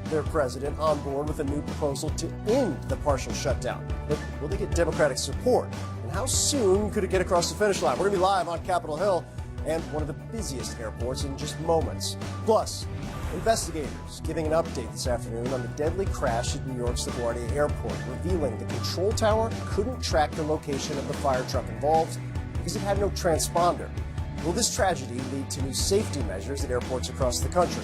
their president on board with a new proposal to end the partial shutdown. But will they get Democratic support? And how soon could it get across the finish line? We're going to be live on Capitol Hill and one of the busiest airports in just moments. Plus, investigators giving an update this afternoon on the deadly crash at New York's LaGuardia Airport, revealing the control tower couldn't track the location of the fire truck involved because it had no transponder. Will this tragedy lead to new safety measures at airports across the country?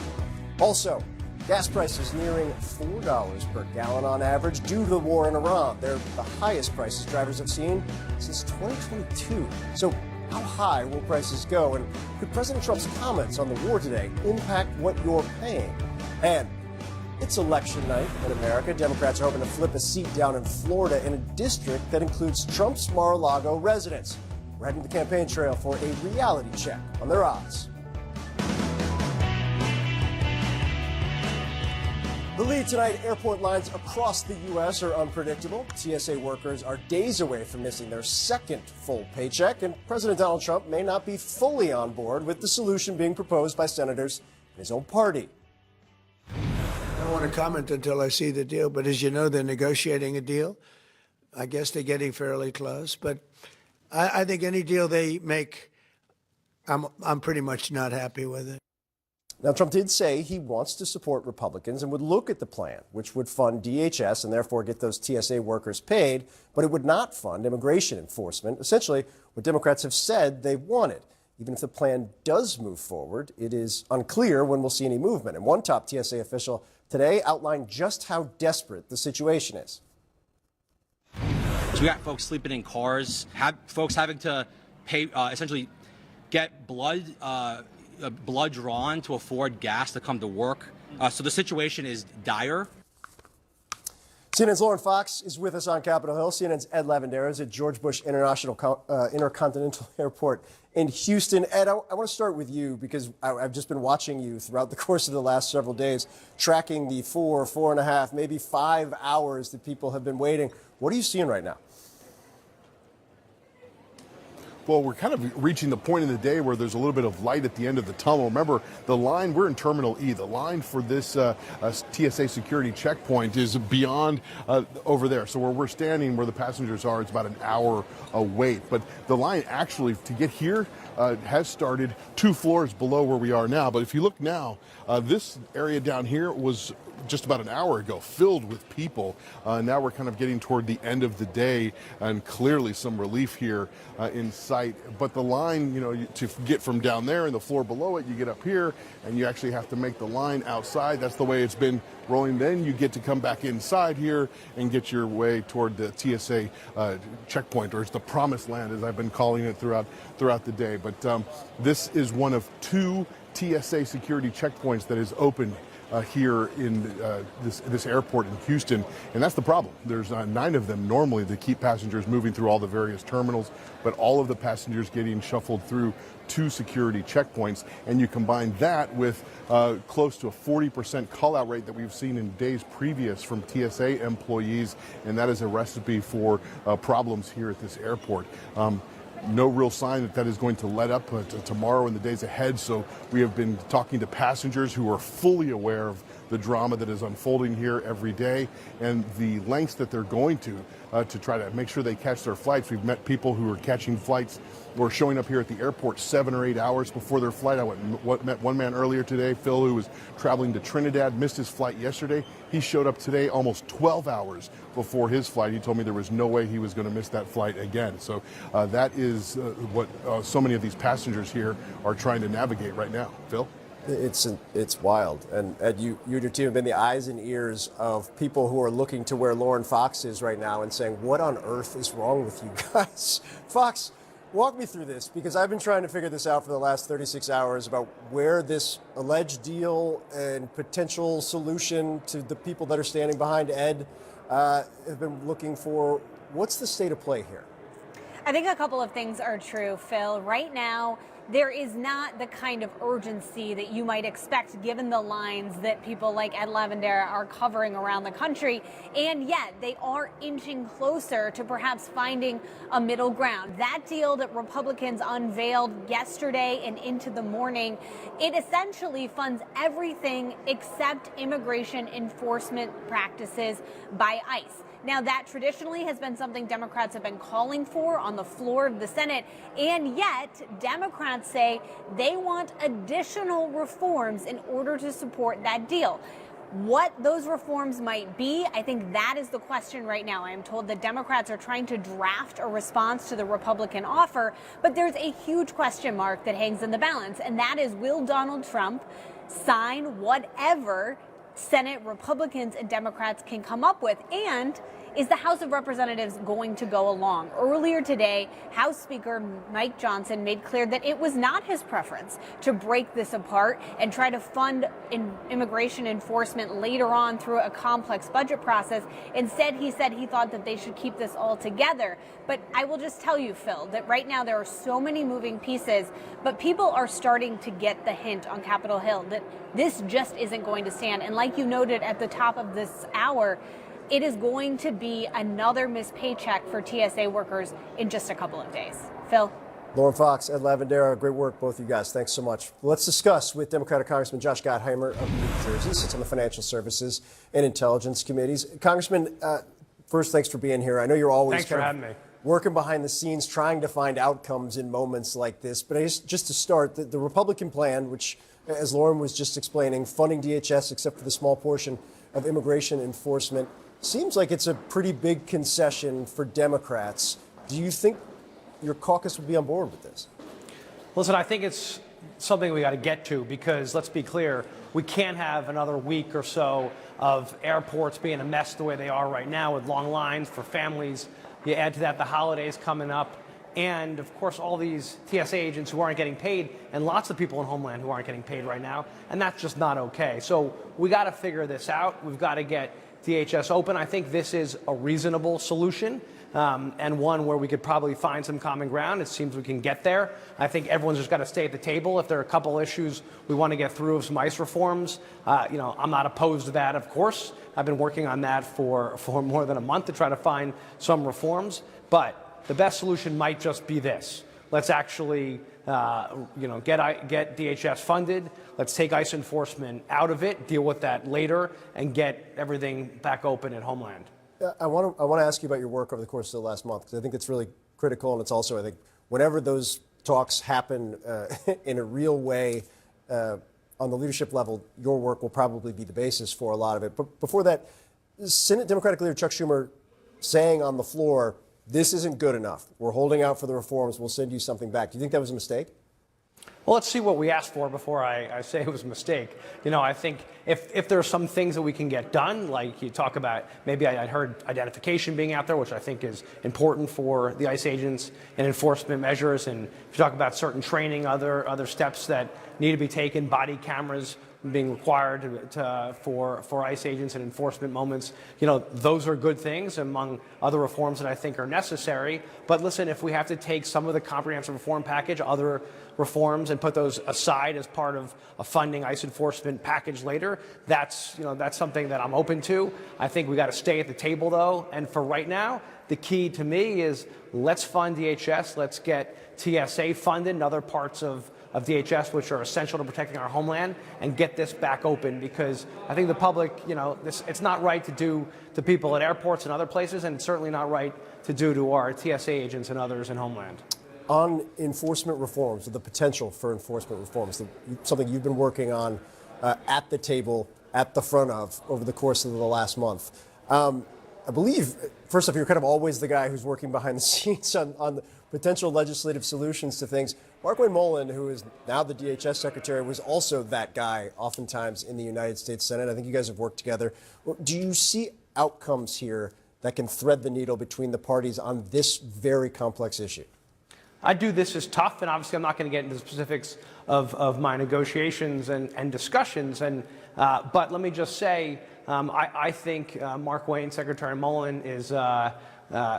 Also, gas prices nearing $4 per gallon on average due to the war in Iran. They're the highest prices drivers have seen since 2022. So how high will prices go? And could President Trump's comments on the war today impact what you're paying? And it's election night in America. Democrats are hoping to flip a seat down in Florida in a district that includes Trump's Mar-a-Lago residents. We're heading to the campaign trail for a reality check on their odds. The lead tonight, airport lines across the U.S. are unpredictable. TSA workers are days away from missing their second full paycheck, and President Donald Trump may not be fully on board with the solution being proposed by senators in his own party. I don't want to comment until I see the deal, but as you know, they're negotiating a deal. I guess they're getting fairly close, but I think any deal they make, I'm pretty much not happy with it. Now, Trump did say he wants to support Republicans and would look at the plan, which would fund DHS and therefore get those TSA workers paid, but it would not fund immigration enforcement, essentially what Democrats have said they wanted. Even if the plan does move forward, it is unclear when we'll see any movement. And one top TSA official today outlined just how desperate the situation is. So we got folks sleeping in cars, folks having to pay, essentially get blood drawn to afford gas to come to work. So the situation is dire. CNN's Lauren Fox is with us on Capitol Hill. CNN's Ed Lavendera is at George Bush Intercontinental Airport in Houston. Ed, I want to start with you because I've just been watching you throughout the course of the last several days, tracking the 4.5, maybe 5 hours that people have been waiting. What are you seeing right now? Well, we're kind of reaching the point in the day where there's a little bit of light at the end of the tunnel. Remember, the line, we're in Terminal E. The line for this TSA security checkpoint is beyond over there. So where we're standing, where the passengers are, it's about an hour wait. But the line actually, to get here, has started 2 floors below where we are now. But if you look now, this area down here was just about an hour ago filled with people. Now we're kind of getting toward the end of the day and clearly some relief here in sight. But the line, you know, to get from down there and the floor below it, you get up here and you actually have to make the line outside. That's the way it's been rolling. Then you get to come back inside here and get your way toward the TSA checkpoint, or it's the promised land, as I've been calling it throughout the day. But this is one of 2 TSA security checkpoints that is open here in this airport in Houston, and that's the problem. There's 9 of them normally that keep passengers moving through all the various terminals, but all of the passengers getting shuffled through 2 security checkpoints, and you combine that with close to a 40% call-out rate that we've seen in days previous from TSA employees, and that is a recipe for problems here at this airport. No real sign that is going to let up tomorrow and the days ahead. So we have been talking to passengers who are fully aware of the drama that is unfolding here every day and the lengths that they're going to try to make sure they catch their flights. We've met people who are catching flights or showing up here at the airport 7 or 8 hours before their flight. I met one man earlier today, Phil, who was traveling to Trinidad, missed his flight yesterday. He showed up today almost 12 hours before his flight. He told me there was no way he was going to miss that flight again. So that is what so many of these passengers here are trying to navigate right now. Phil? It's wild. And Ed, you and your team have been the eyes and ears of people who are looking to where Lauren Fox is right now and saying, what on earth is wrong with you guys? Fox, walk me through this, because I've been trying to figure this out for the last 36 hours about where this alleged deal and potential solution to the people that are standing behind Ed have been looking for. What's the state of play here? I think a couple of things are true, Phil. Right now, there is not the kind of urgency that you might expect given the lines that people like Ed Lavendera are covering around the country. And yet they are inching closer to perhaps finding a middle ground. That deal that Republicans unveiled yesterday and into the morning, it essentially funds everything except immigration enforcement practices by ICE. Now, that traditionally has been something Democrats have been calling for on the floor of the Senate, and yet Democrats say they want additional reforms in order to support that deal. What those reforms might be, I think that is the question right now. I am told that Democrats are trying to draft a response to the Republican offer, but there's a huge question mark that hangs in the balance, and that is, will Donald Trump sign whatever Senate Republicans and Democrats can come up with? And is the House of Representatives going to go along? Earlier today, House Speaker Mike Johnson made clear that it was not his preference to break this apart and try to fund immigration enforcement later on through a complex budget process. Instead, he said he thought that they should keep this all together. But I will just tell you, Phil, that right now there are so many moving pieces, but people are starting to get the hint on Capitol Hill that this just isn't going to stand. And like you noted at the top of this hour, it is going to be another missed paycheck for TSA workers in just a couple of days. Phil? Lauren Fox, Ed Lavendera, great work, both of you guys. Thanks so much. Let's discuss with Democratic Congressman Josh Gottheimer of New Jersey, sits on the Financial Services and Intelligence Committees. Congressman, first, thanks for being here. I know you're always working behind the scenes, trying to find outcomes in moments like this. But just to start, the Republican plan, which, as Lauren was just explaining, funding DHS except for the small portion of immigration enforcement, seems like it's a pretty big concession for Democrats. Do you think your caucus would be on board with this? Listen, I think it's something we got to get to because, let's be clear, we can't have another week or so of airports being a mess the way they are right now with long lines for families. You add to that the holidays coming up and, of course, all these TSA agents who aren't getting paid and lots of people in Homeland who aren't getting paid right now, and that's just not okay. So we got to figure this out. We've got to get DHS open. I think this is a reasonable solution and one where we could probably find some common ground. It seems we can get there. I think everyone's just got to stay at the table. If there are a couple issues we want to get through of some ICE reforms, I'm not opposed to that, of course. I've been working on that for more than a month to try to find some reforms. But the best solution might just be this. Let's actually get DHS funded. Let's take ICE enforcement out of it, deal with that later, and get everything back open at Homeland. I want to ask you about your work over the course of the last month, because I think it's really critical, and it's also, I think, whenever those talks happen in a real way on the leadership level, your work will probably be the basis for a lot of it. But before that, Senate Democratic leader Chuck Schumer saying on the floor, this isn't good enough. We're holding out for the reforms. We'll send you something back. Do you think that was a mistake? Well, let's see what we asked for before I say it was a mistake. I think if there are some things that we can get done, like you talk about, maybe I heard identification being out there, which I think is important for the ICE agents and enforcement measures. And if you talk about certain training, other steps that need to be taken, body cameras being required for ICE agents and enforcement moments, those are good things among other reforms that I think are necessary. But listen, if we have to take some of the comprehensive reform package, other reforms, and put those aside as part of a funding ICE enforcement package later, that's something that I'm open to. I think we got to stay at the table though, and for right now, the key to me is let's fund DHS, let's get TSA funded and other parts of DHS, which are essential to protecting our homeland, and get this back open, because I think the public, it's not right to do to people at airports and other places, and it's certainly not right to do to our TSA agents and others in Homeland. On enforcement reforms, or the potential for enforcement reforms, something you've been working on at the table, at the front of, over the course of the last month. I believe, first off, you're kind of always the guy who's working behind the scenes on the potential legislative solutions to things. Markwayne Mullin, who is now the DHS secretary, was also that guy oftentimes in the United States Senate. I think you guys have worked together. Do you see outcomes here that can thread the needle between the parties on this very complex issue? I do. This is tough, and obviously I'm not going to get into the specifics of my negotiations and discussions. But let me just say, I think Markwayne, Secretary Mullin, is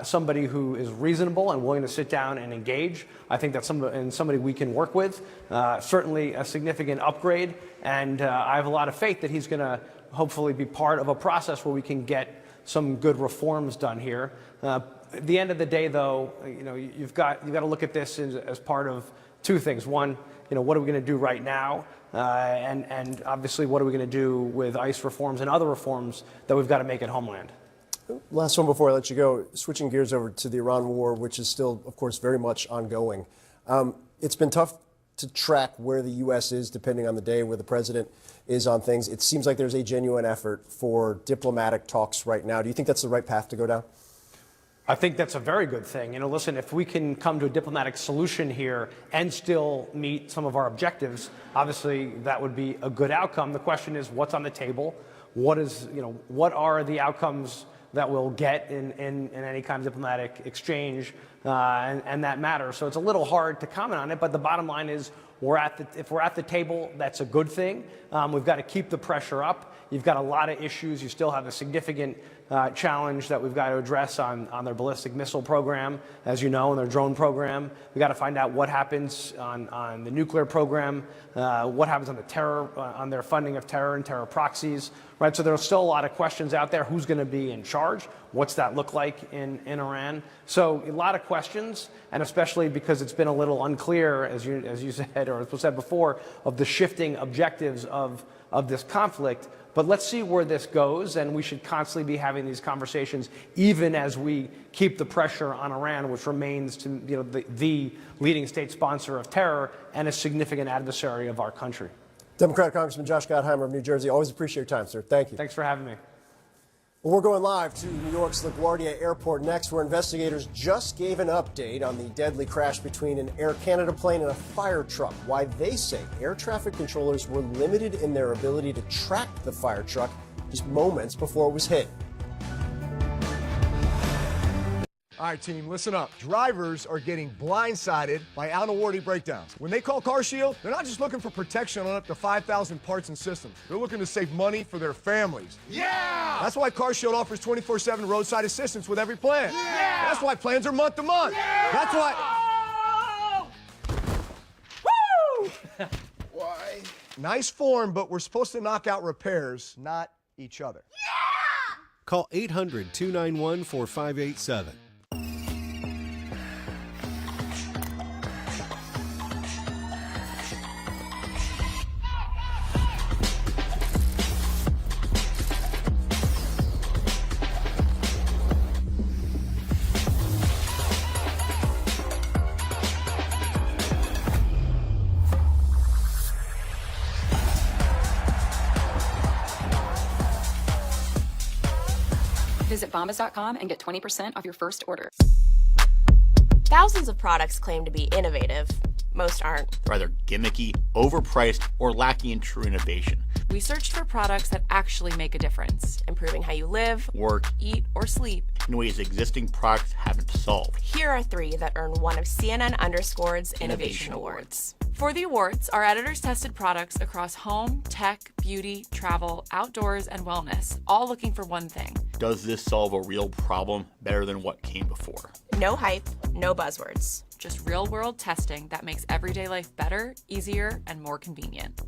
somebody who is reasonable and willing to sit down and engage. I think that's somebody we can work with. Certainly a significant upgrade, and I have a lot of faith that he's going to hopefully be part of a process where we can get some good reforms done here. At the end of the day, though, you've got to look at this as part of two things. One, what are we going to do right now? And obviously, what are we going to do with ICE reforms and other reforms that we've got to make at Homeland? Last one before I let you go, switching gears over to the Iran war, which is still, of course, very much ongoing. It's been tough to track where the U.S. is, depending on the day, where the president is on things. It seems like there's a genuine effort for diplomatic talks right now. Do you think that's the right path to go down? I think that's a very good thing. Listen, if we can come to a diplomatic solution here and still meet some of our objectives, obviously that would be a good outcome. The question is, what's on the table? What are the outcomes that we'll get in any kind of diplomatic exchange, and that matters. So it's a little hard to comment on it, but the bottom line is if we're at the table, that's a good thing. We've got to keep the pressure up. You've got a lot of issues. You still have a significant challenge that we've got to address on their ballistic missile program, as you know, and their drone program. We've got to find out what happens on the nuclear program, what happens on the terror, on their funding of terror and terror proxies, right? So there's still a lot of questions out there. Who's going to be in charge? What's that look like in Iran? So a lot of questions, and especially because it's been a little unclear, as you said, or as was said before, of the shifting objectives of this conflict. But let's see where this goes, and we should constantly be having these conversations, even as we keep the pressure on Iran, which remains the leading state sponsor of terror and a significant adversary of our country. Democratic Congressman Josh Gottheimer of New Jersey, always appreciate your time, sir. Thank you. Thanks for having me. Well, we're going live to New York's LaGuardia Airport next, where investigators just gave an update on the deadly crash between an Air Canada plane and a fire truck. Why they say air traffic controllers were limited in their ability to track the fire truck just moments before it was hit. All right, team, listen up. Drivers are getting blindsided by unawarded breakdowns. When they call CarShield, they're not just looking for protection on up to 5,000 parts and systems. They're looking to save money for their families. Yeah! That's why CarShield offers 24/7 roadside assistance with every plan. Yeah! That's why plans are month to month. Yeah! That's why... Woo! Why? Nice form, but we're supposed to knock out repairs, not each other. Yeah! Call 800-291-4587. Visit bombas.com and get 20% off your first order. Thousands of products claim to be innovative. Most aren't. They're either gimmicky, overpriced, or lacking in true innovation. We searched for products that actually make a difference, improving how you live, work, eat, or sleep in ways existing products haven't solved. Here are 3 that earned one of CNN_'s Innovation Awards. For the awards, our editors tested products across home, tech, beauty, travel, outdoors, and wellness, all looking for one thing. Does this solve a real problem better than what came before? No hype, no buzzwords. Just real-world testing that makes everyday life better, easier, and more convenient.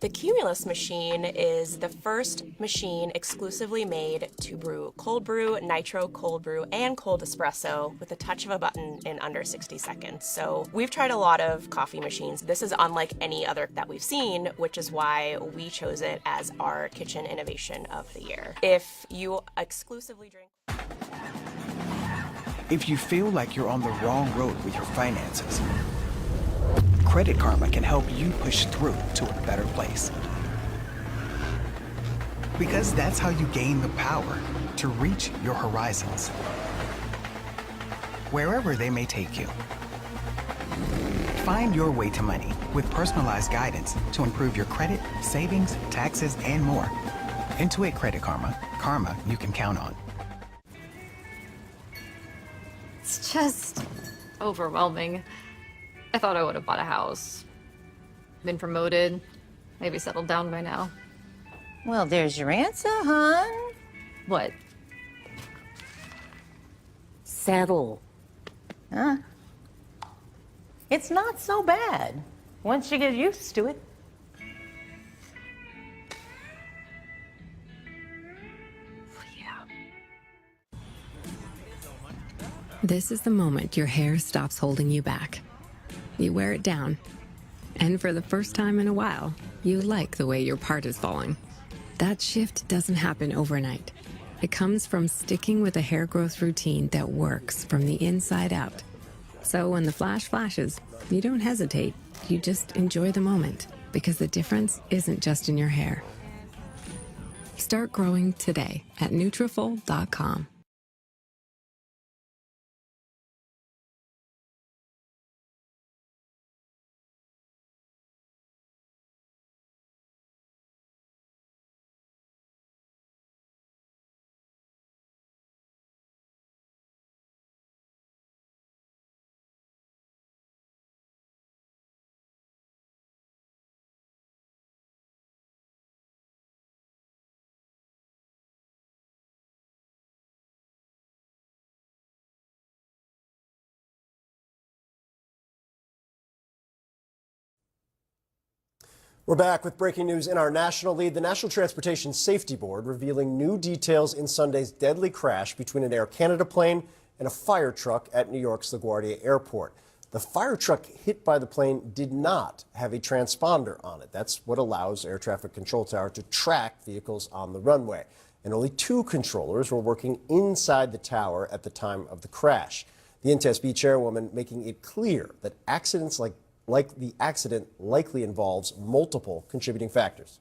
The Cumulus machine is the first machine exclusively made to brew cold brew, nitro cold brew, and cold espresso with the touch of a button in under 60 seconds. So we've tried a lot of coffee machines. This is unlike any other that we've seen, which is why we chose it as our kitchen innovation of the year. If you exclusively drink... If you feel like you're on the wrong road with your finances, Credit Karma can help you push through to a better place. Because that's how you gain the power to reach your horizons, wherever they may take you. Find your way to money with personalized guidance to improve your credit, savings, taxes, and more. Intuit Credit Karma. Karma you can count on. It's just overwhelming. I thought I would have bought a house, been promoted, maybe settled down by now. Well, there's your answer, hon. What? settle. Huh? It's not so bad once you get used to it. This is the moment your hair stops holding you back. You wear it down. And for the first time in a while, you like the way your part is falling. That shift doesn't happen overnight. It comes from sticking with a hair growth routine that works from the inside out. So when the flash flashes, you don't hesitate. You just enjoy the moment, because the difference isn't just in your hair. Start growing today at Nutrafol.com. We're back with breaking news in our national lead. The National Transportation Safety Board revealing new details in Sunday's deadly crash between an Air Canada plane and a fire truck at New York's LaGuardia Airport. The fire truck hit by the plane did not have a transponder on it. That's what allows Air Traffic Control Tower to track vehicles on the runway. And only 2 controllers were working inside the tower at the time of the crash. The NTSB chairwoman making it clear that accidents like the accident likely involves multiple contributing factors.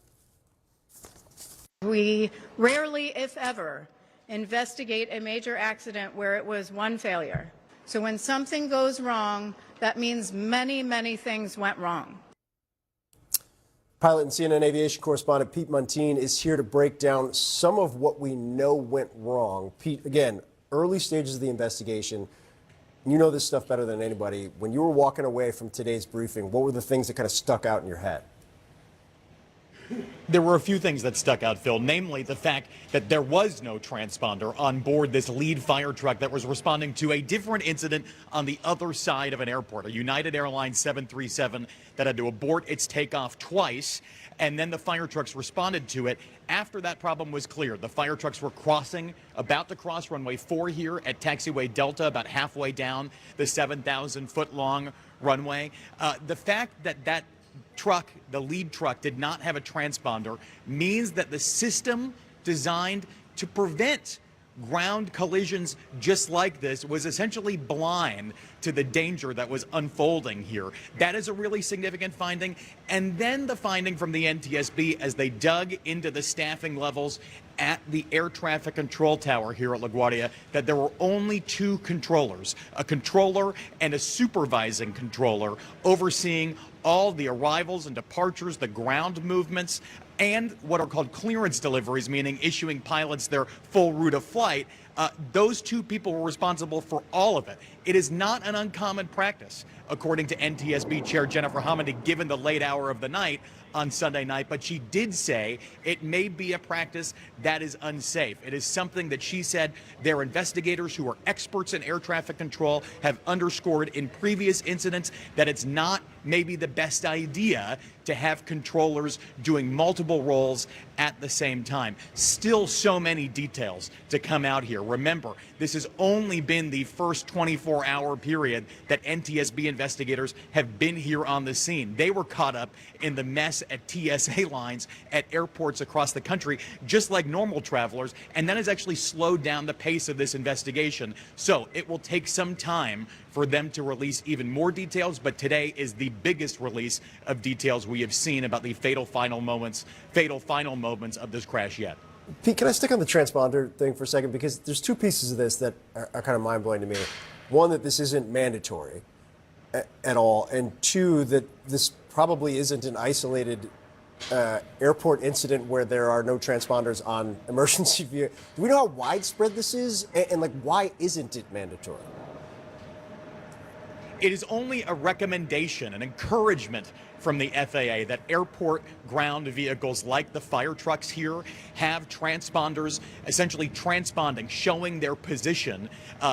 We rarely, if ever, investigate a major accident where it was one failure. So when something goes wrong, that means many, many things went wrong. Pilot and CNN aviation correspondent Pete Muntean is here to break down some of what we know went wrong. Pete, again, early stages of the investigation. You know this stuff better than anybody. When you were walking away from today's briefing, what were the things that kind of stuck out in your head? There were a few things that stuck out, Phil, namely the fact that there was no transponder on board this lead fire truck that was responding to a different incident on the other side of an airport, a United Airlines 737 that had to abort its takeoff twice, and then the fire trucks responded to it. After that problem was clear, the fire trucks were about to cross runway 4 here at taxiway Delta, about halfway down the 7,000-foot-long runway. The fact that that truck, the lead truck, did not have a transponder means that the system designed to prevent ground collisions just like this was essentially blind to the danger that was unfolding here. That is a really significant finding. And then the finding from the NTSB as they dug into the staffing levels at the air traffic control tower here at LaGuardia, that there were only 2 controllers, a controller and a supervising controller overseeing all the arrivals and departures, the ground movements, and what are called clearance deliveries, meaning issuing pilots their full route of flight. Those 2 people were responsible for all of it. It is not an uncommon practice, according to NTSB Chair Jennifer Homendy, given the late hour of the night on Sunday night, but she did say it may be a practice that is unsafe. It is something that she said their investigators who are experts in air traffic control have underscored in previous incidents, that it's not maybe the best idea to have controllers doing multiple roles at the same time. Still so many details to come out here. Remember, this has only been the first 24-hour period that NTSB investigators have been here on the scene. They were caught up in the mess at TSA lines at airports across the country, just like normal travelers, and that has actually slowed down the pace of this investigation. So it will take some time for them to release even more details, but today is the biggest release of details we have seen about the fatal final moments of this crash yet. Pete, can I stick on the transponder thing for a second? Because there's 2 pieces of this that are kind of mind-blowing to me. One, that this isn't mandatory at all, and 2, that this probably isn't an isolated airport incident where there are no transponders on emergency view. Do we know how widespread this is, and like, why isn't it mandatory? It is only a recommendation, an encouragement from the FAA that airport ground vehicles like the fire trucks here have transponders essentially transponding, showing their position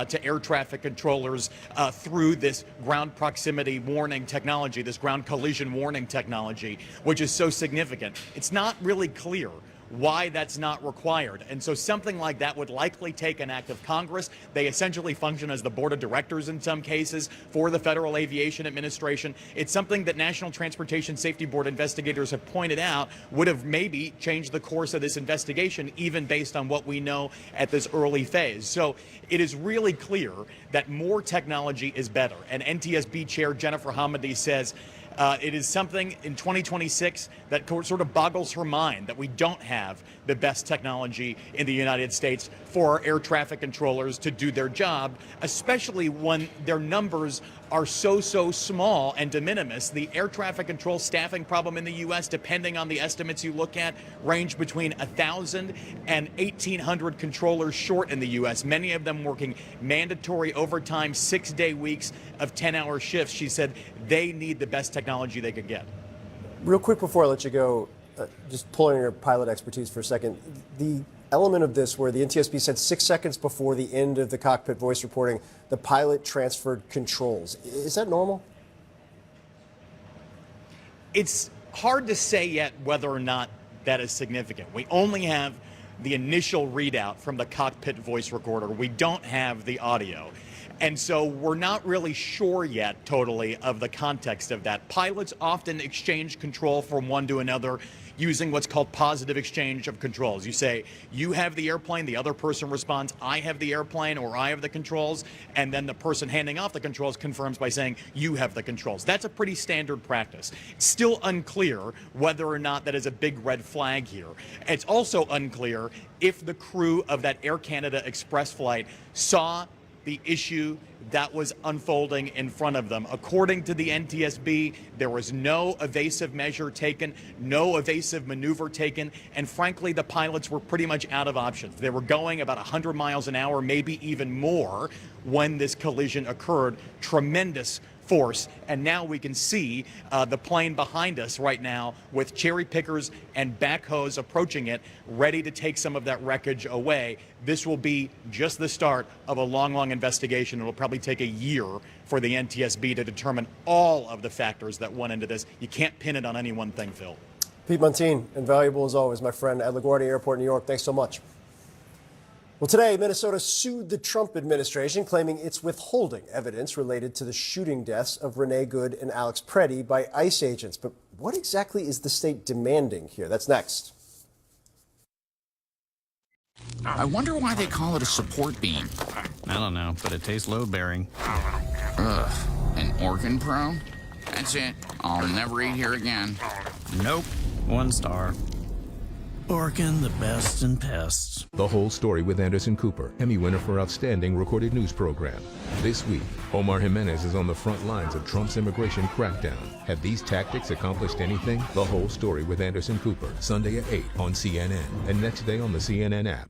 to air traffic controllers through this ground proximity warning technology, this ground collision warning technology, which is so significant. It's not really clear why that's not required. And so something like that would likely take an act of Congress. They essentially function as the board of directors in some cases for the Federal Aviation Administration. It's something that National Transportation Safety Board investigators have pointed out would have maybe changed the course of this investigation, even based on what we know at this early phase. So it is really clear that more technology is better. And NTSB Chair Jennifer Hamady says, it is something in 2026 that sort of boggles her mind that we don't have the best technology in the United States for our air traffic controllers to do their job, especially when their numbers are so small and de minimis. The air traffic control staffing problem in the U.S., depending on the estimates you look at, range between 1,000 and 1,800 controllers short in the U.S., many of them working mandatory overtime 6-day weeks of 10-hour shifts. She said they need the best technology they could get. Real quick before I let you go, just pulling your pilot expertise for a second, the element of this where the NTSB said 6 seconds before the end of the cockpit voice reporting, the pilot transferred controls. Is that normal? It's hard to say yet whether or not that is significant. We only have the initial readout from the cockpit voice recorder. We don't have the audio. And so we're not really sure yet totally of the context of that. Pilots often exchange control from one to another using what's called positive exchange of controls. You say, you have the airplane, the other person responds, I have the airplane, or I have the controls, and then the person handing off the controls confirms by saying, you have the controls. That's a pretty standard practice. It's still unclear whether or not that is a big red flag here. It's also unclear if the crew of that Air Canada Express flight saw the issue that was unfolding in front of them. According to the NTSB, there was no evasive measure taken, no evasive maneuver taken, and frankly, the pilots were pretty much out of options. They were going about 100 miles an hour, maybe even more, when this collision occurred. Tremendous force, and now we can see the plane behind us right now with cherry pickers and backhoes approaching it, ready to take some of that wreckage away. This will be just the start of a long investigation. It will probably take a year for the NTSB to determine all of the factors that went into this. You can't pin it on any one thing, Phil. Pete Montine, invaluable as always, my friend, at LaGuardia Airport, New York. Thanks so much. Well, today, Minnesota sued the Trump administration, claiming it's withholding evidence related to the shooting deaths of Renee Good and Alex Preddy by ICE agents. But what exactly is the state demanding here? That's next. I wonder why they call it a support beam. I don't know, but it tastes load-bearing. Ugh, an organ prone? That's it. I'll never eat here again. Nope. 1 star. Orkin, the best in pests. The Whole Story with Anderson Cooper, Emmy winner for Outstanding Recorded News Program. This week, Omar Jimenez is on the front lines of Trump's immigration crackdown. Have these tactics accomplished anything? The Whole Story with Anderson Cooper, Sunday at 8 on CNN, and next day on the CNN app.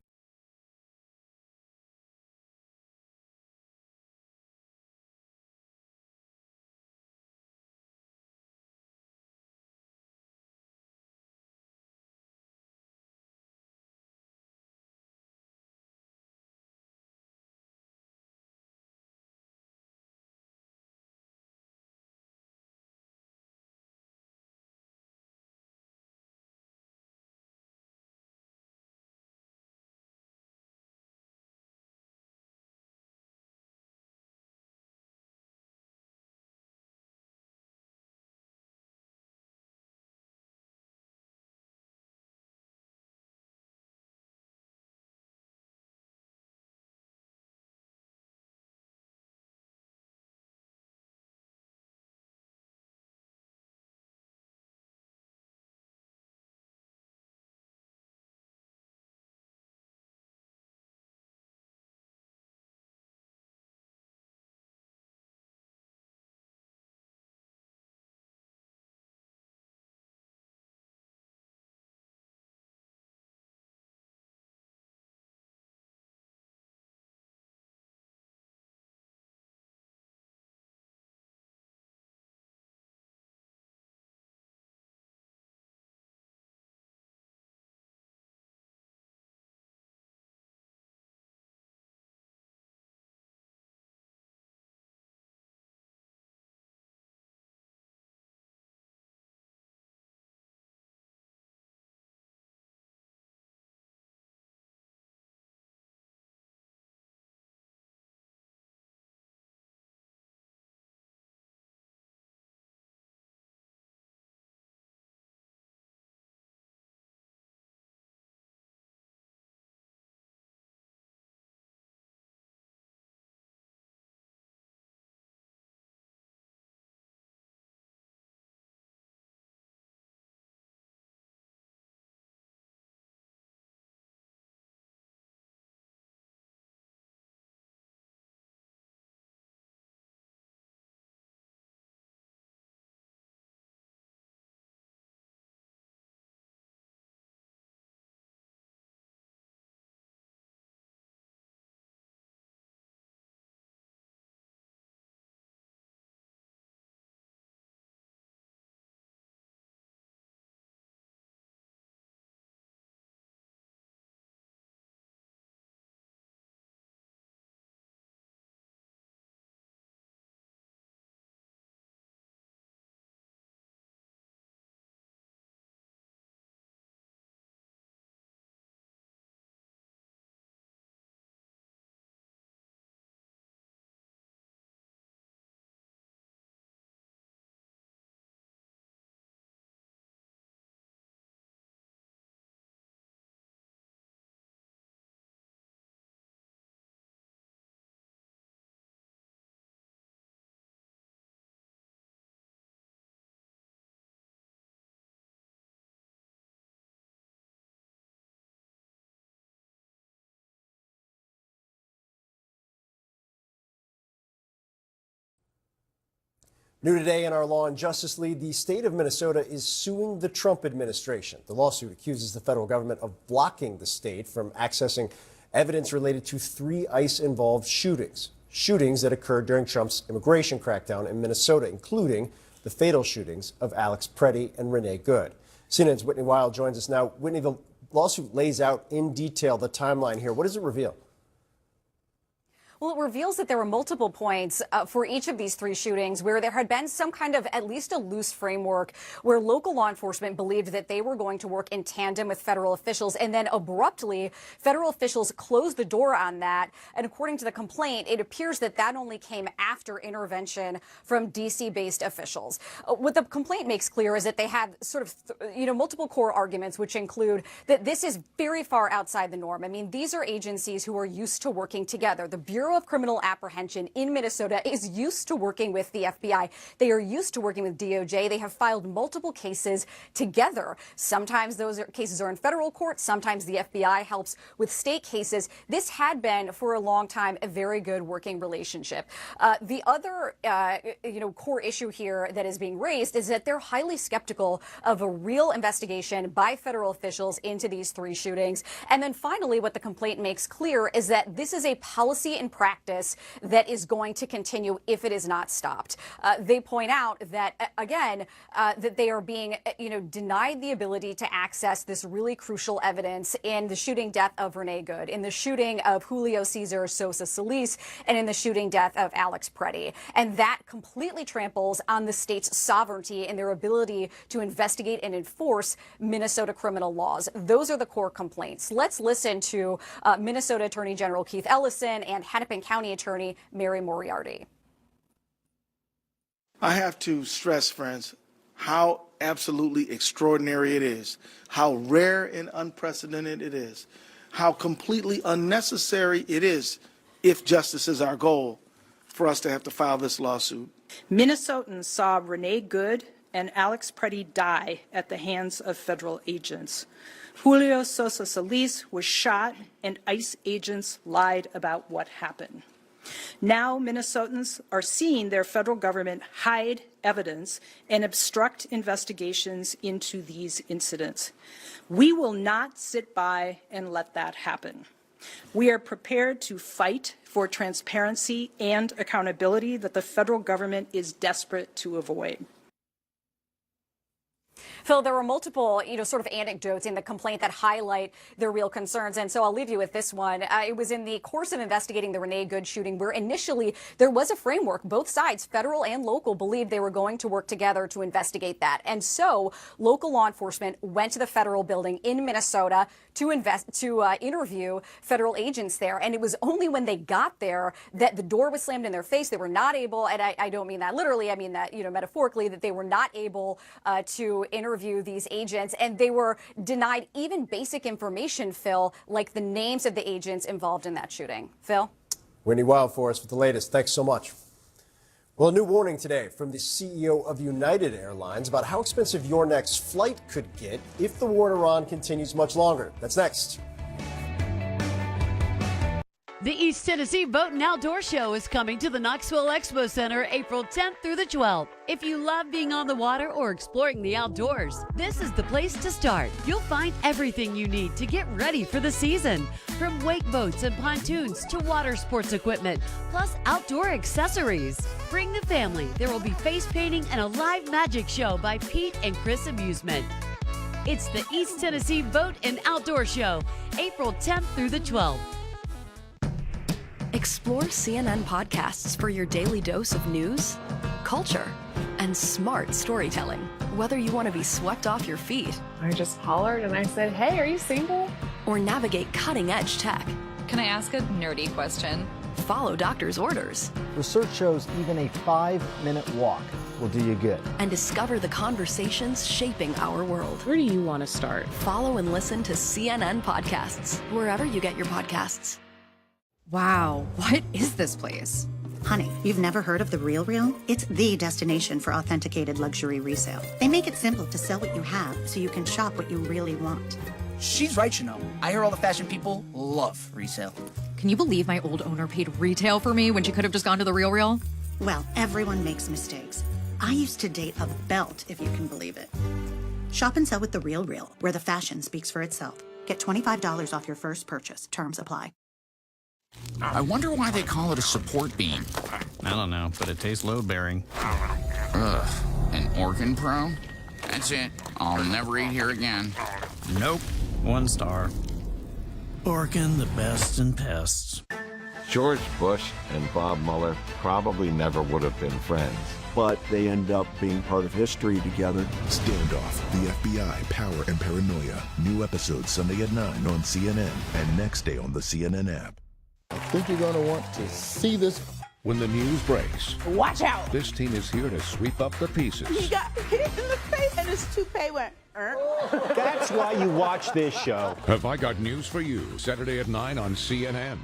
New today in our Law and Justice lead, the state of Minnesota is suing the Trump administration. The lawsuit accuses the federal government of blocking the state from accessing evidence related to 3 ICE-involved shootings that occurred during Trump's immigration crackdown in Minnesota, including the fatal shootings of Alex Preddy and Renee Good. CNN's Whitney Wild joins us now. Whitney, the lawsuit lays out in detail the timeline here. What does it reveal? Well, it reveals that there were multiple points for each of these 3 shootings where there had been some kind of at least a loose framework where local law enforcement believed that they were going to work in tandem with federal officials. And then abruptly, federal officials closed the door on that. And according to the complaint, it appears that that only came after intervention from D.C.-based officials. What the complaint makes clear is that they have sort of, multiple core arguments, which include that this is very far outside the norm. I mean, these are agencies who are used to working together. The Bureau of Criminal Apprehension in Minnesota is used to working with the FBI. They are used to working with DOJ. They have filed multiple cases together. Sometimes those cases are in federal court. Sometimes the FBI helps with state cases. This had been, for a long time, a very good working relationship. The other, core issue here that is being raised is that they're highly skeptical of a real investigation by federal officials into these 3 shootings. And then finally, what the complaint makes clear is that this is a policy and practice that is going to continue if it is not stopped. They point out that, again, that they are being, denied the ability to access this really crucial evidence in the shooting death of Renee Good, in the shooting of Julio Cesar Sosa Solis, and in the shooting death of Alex Preddy. And that completely tramples on the state's sovereignty and their ability to investigate and enforce Minnesota criminal laws. Those are the core complaints. Let's listen to Minnesota Attorney General Keith Ellison and Hennepin County Attorney Mary Moriarty. I have to stress, friends, how absolutely extraordinary it is, how rare and unprecedented it is, how completely unnecessary it is, if justice is our goal, for us to have to file this lawsuit. Minnesotans saw Renee Good and Alex Preddy die at the hands of federal agents. Julio Sosa Solis was shot, and ICE agents lied about what happened. Now Minnesotans are seeing their federal government hide evidence and obstruct investigations into these incidents. We will not sit by and let that happen. We are prepared to fight for transparency and accountability that the federal government is desperate to avoid. Phil, there were multiple, sort of anecdotes in the complaint that highlight their real concerns. And so I'll leave you with this one. It was in the course of investigating the Renee Good shooting where initially there was a framework. Both sides, federal and local, believed they were going to work together to investigate that. And so local law enforcement went to the federal building in Minnesota to interview federal agents there. And it was only when they got there that the door was slammed in their face. They were not able, and I don't mean that literally, I mean that, metaphorically, that they were not able to interview these agents, and they were denied even basic information, Phil, like the names of the agents involved in that shooting. Phil? Whitney Wild for us with the latest. Thanks so much. Well, a new warning today from the CEO of United Airlines about how expensive your next flight could get if the war in Iran continues much longer. That's next. The East Tennessee Boat and Outdoor Show is coming to the Knoxville Expo Center April 10th through the 12th. If you love being on the water or exploring the outdoors, this is the place to start. You'll find everything you need to get ready for the season, from wake boats and pontoons to water sports equipment, plus outdoor accessories. Bring the family. There will be face painting and a live magic show by Pete and Chris Amusement. It's the East Tennessee Boat and Outdoor Show, April 10th through the 12th. Explore CNN podcasts for your daily dose of news, culture, and smart storytelling. Whether you want to be swept off your feet. I just hollered and I said, hey, are you single? Or navigate cutting-edge tech. Can I ask a nerdy question? Follow doctor's orders. Research shows even a 5-minute walk will do you good. And discover the conversations shaping our world. Where do you want to start? Follow and listen to CNN podcasts, wherever you get your podcasts. Wow, what is this place? Honey, you've never heard of The RealReal? It's the destination for authenticated luxury resale. They make it simple to sell what you have so you can shop what you really want. She's right, I hear all the fashion people love resale. Can you believe my old owner paid retail for me when she could have just gone to The RealReal? Well, everyone makes mistakes. I used to date a belt, if you can believe it. Shop and sell with The Real Real, where the fashion speaks for itself. Get $25 off your first purchase. Terms apply. I wonder why they call it a support beam. I don't know, but it tastes load-bearing. Ugh, an organ prone? That's it. I'll never eat here again. Nope. 1 star. Orkin, the best in pests. George Bush and Bob Mueller probably never would have been friends. But they end up being part of history together. Standoff, the FBI, Power and Paranoia. New episode Sunday at 9 on CNN and next day on the CNN app. I think you're going to want to see this. When the news breaks, watch out! This team is here to sweep up the pieces. He got hit in the face and his toupee went, That's why you watch this show. Have I got news for you? Saturday at 9 on CNN.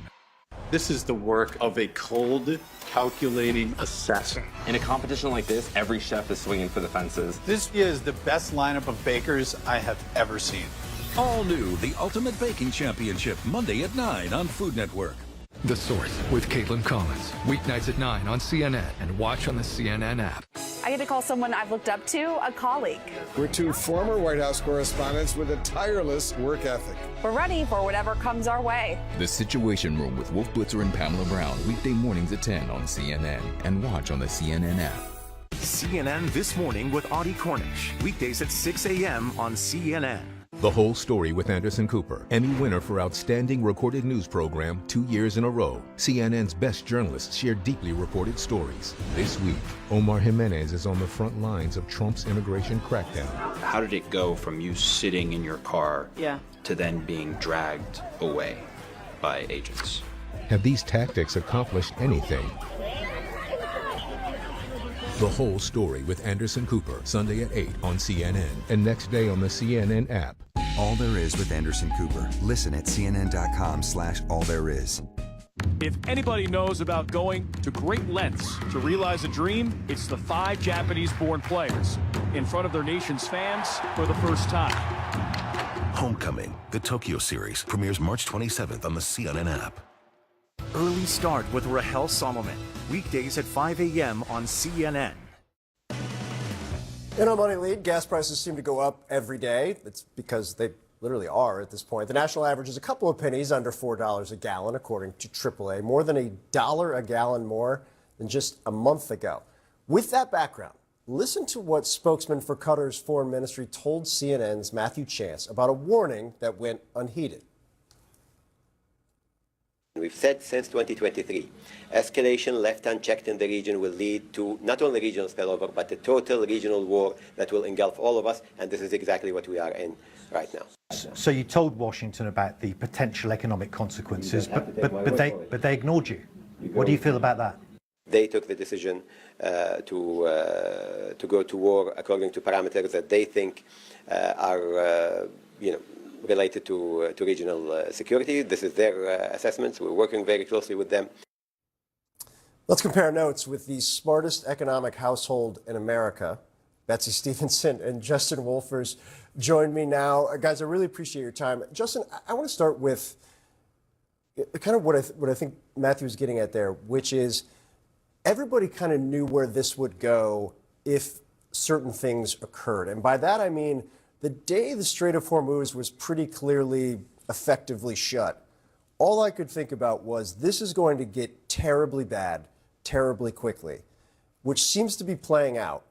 This is the work of a cold, calculating assassin. In a competition like this, every chef is swinging for the fences. This is the best lineup of bakers I have ever seen. All new, the Ultimate Baking Championship, Monday at 9 on Food Network. The Source with Caitlin Collins. Weeknights at 9 on CNN and watch on the CNN app. I get to call someone I've looked up to a colleague. We're two former White House correspondents with a tireless work ethic. We're ready for whatever comes our way. The Situation Room with Wolf Blitzer and Pamela Brown. Weekday mornings at 10 on CNN and watch on the CNN app. CNN This Morning with Audie Cornish. Weekdays at 6 a.m. on CNN. The Whole Story with Anderson Cooper, Emmy winner for Outstanding Recorded News Program 2 years in a row. CNN's best journalists share deeply reported stories. This week, Omar Jimenez is on the front lines of Trump's immigration crackdown. How did it go from you sitting in your car to then being dragged away by agents? Have these tactics accomplished anything? The Whole Story with Anderson Cooper, Sunday at 8 on CNN and next day on the CNN app. All There Is with Anderson Cooper. Listen at cnn.com/allthereis. If anybody knows about going to great lengths to realize a dream, it's the 5 Japanese-born players in front of their nation's fans for the first time. Homecoming, the Tokyo series, premieres March 27th on the CNN app. Early Start with Rahel Solomon. Weekdays at 5 a.m. on CNN. In our money lead, gas prices seem to go up every day. It's because they literally are at this point. The national average is a couple of pennies under $4 a gallon, according to AAA, more than $1 a gallon more than just a month ago. With that background, listen to what spokesman for Qatar's foreign ministry told CNN's Matthew Chance about a warning that went unheeded. We've said since 2023, escalation left unchecked in the region will lead to not only regional spillover, but a total regional war that will engulf all of us, and this is exactly what we are in right now. So you told Washington about the potential economic consequences, but they ignored you. What do you feel about that? They took the decision to go to war according to parameters that they think are, related to regional security. This is their assessments. We're working very closely with them. Let's compare notes with the smartest economic household in America. Betsy Stevenson and Justin Wolfers join me now. Guys, I really appreciate your time. Justin, I want to start with kind of what I think Matthew was getting at there, which is everybody kind of knew where this would go if certain things occurred. And by that, I mean the day the Strait of Hormuz was pretty clearly effectively shut, all I could think about was this is going to get terribly bad, terribly quickly, which seems to be playing out.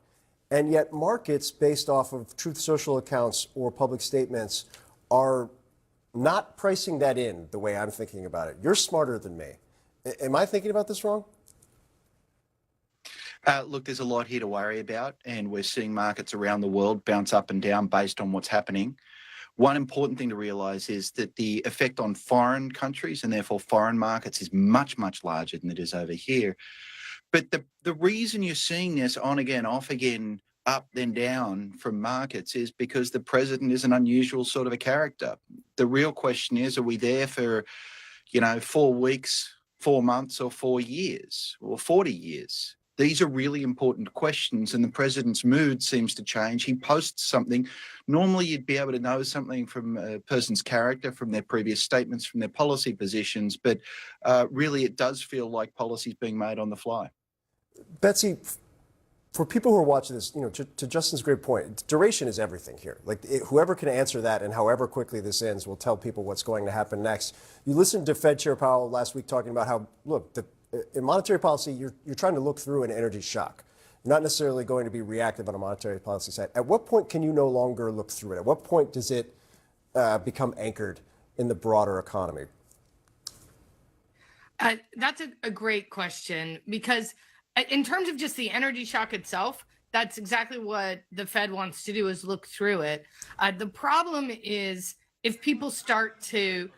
And yet markets, based off of Truth Social accounts or public statements, are not pricing that in the way I'm thinking about it. You're smarter than me. Am I thinking about this wrong? Look, there's a lot here to worry about, and we're seeing markets around the world bounce up and down based on what's happening. One important thing to realize is that the effect on foreign countries and therefore foreign markets is much, much larger than it is over here. But the reason you're seeing this on again, off again, up then down from markets is because the president is an unusual sort of a character. The real question is, are we there for, 4 weeks, 4 months, or 4 years, or 40 years? These are really important questions, and the president's mood seems to change. He posts something. Normally, you'd be able to know something from a person's character, from their previous statements, from their policy positions, but really it does feel like policy's being made on the fly. Betsy, for people who are watching this, to Justin's great point, duration is everything here. Like whoever can answer that and however quickly this ends will tell people what's going to happen next. You listened to Fed Chair Powell last week talking about how, look, in monetary policy, you're trying to look through an energy shock. You're not necessarily going to be reactive on a monetary policy side. At what point can you no longer look through it? At what point does it become anchored in the broader economy? That's a great question, because in terms of just the energy shock itself, that's exactly what the Fed wants to do, is look through it. The problem is if people start to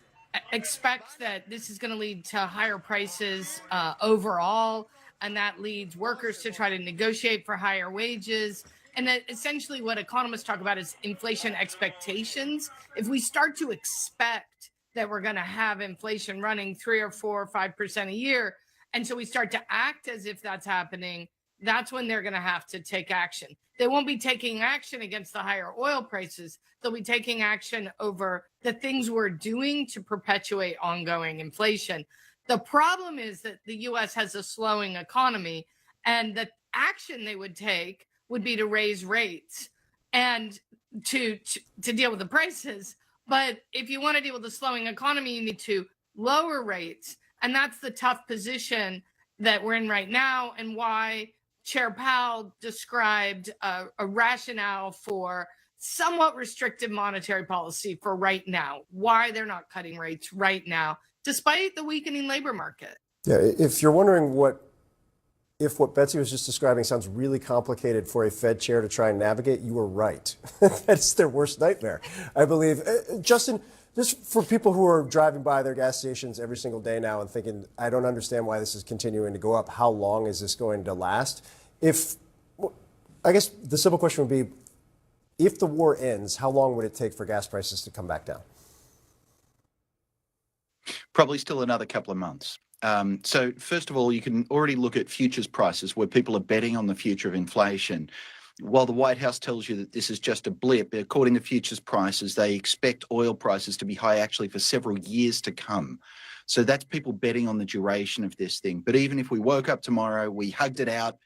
expect that this is going to lead to higher prices overall, and that leads workers to try to negotiate for higher wages. And that essentially what economists talk about is inflation expectations. If we start to expect that we're going to have inflation running 3 or 4 or 5% a year, and so we start to act as if that's happening, that's when they're going to have to take action. They won't be taking action against the higher oil prices. They'll be taking action over the things we're doing to perpetuate ongoing inflation. The problem is that the U.S. has a slowing economy, and the action they would take would be to raise rates and to deal with the prices. But if you want to deal with the slowing economy, you need to lower rates. And that's the tough position that we're in right now, and why Chair Powell described a rationale for somewhat restrictive monetary policy for right now, why they're not cutting rates right now, despite the weakening labor market. Yeah, if you're wondering if what Betsy was just describing sounds really complicated for a Fed chair to try and navigate, you were right. That's their worst nightmare, I believe. Justin, just for people who are driving by their gas stations every single day now and thinking, I don't understand why this is continuing to go up, how long is this going to last? I guess the simple question would be, if the war ends, how long would it take for gas prices to come back down? Probably still another couple of months. So first of all, you can already look at futures prices where people are betting on the future of inflation. While the White House tells you that this is just a blip, according to futures prices, they expect oil prices to be high actually for several years to come. So that's people betting on the duration of this thing. But even if we woke up tomorrow, we hugged it out,